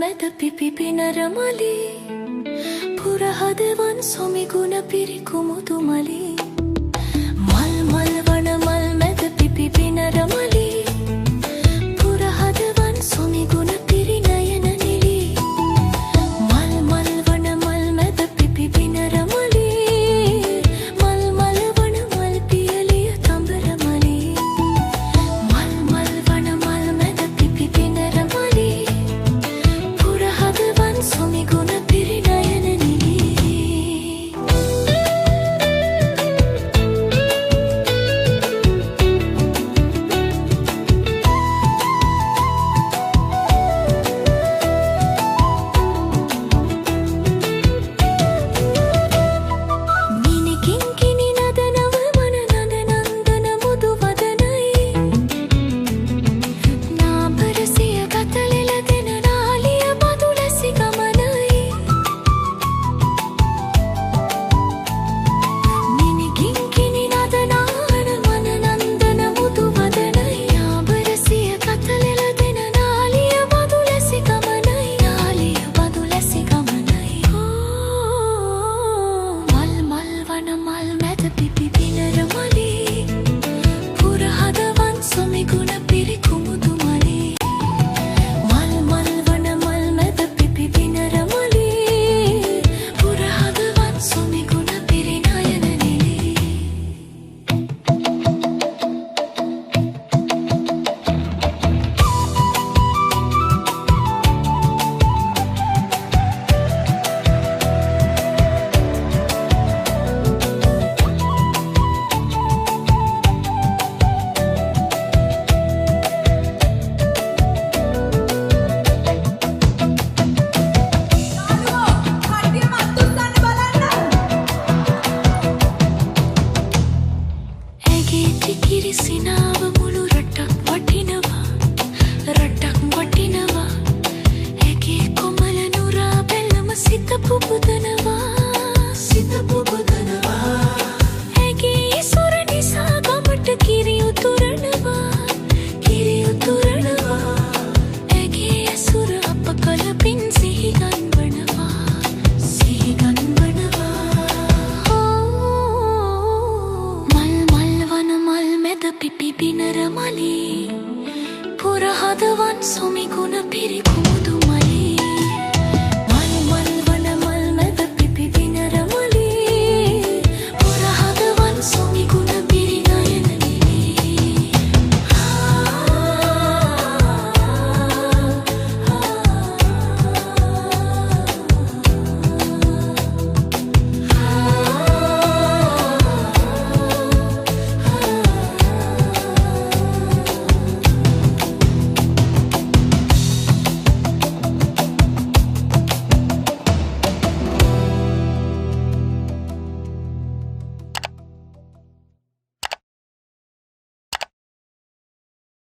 මැද පිපි පිනරමලි පුරහදවන් සොමි ගුණ පිරි කුමුදු මලි මල් මල් වන මල් මැද පිපි පිනරමලි පුරහදවන් සොමි ගුණ පිරි නයන නිලි මල් මල් වන මල් මැද පිපි පිනරමලි මල් මල් වන මල් පියලිය තඹරමලි මල් මල් වන මල් මැද පිපි පිනරමලි පුරහදවන් සොමි ගුණ පිරි නයන නිලි සිනාව මුළු රටක් වටිනවා රටක් වටිනවා ඇගේ කොමල නුරා බැලම සිත පුබුදනවා ඇගේ සුර නිසා ගමට කිරි උතුරනවා ඇගේ ඇසුර අප කලපින් සිහිගන්වනවා පිපි පිනරමලි පුරහදවන් සොමි ගුණ පිරි කුමුදු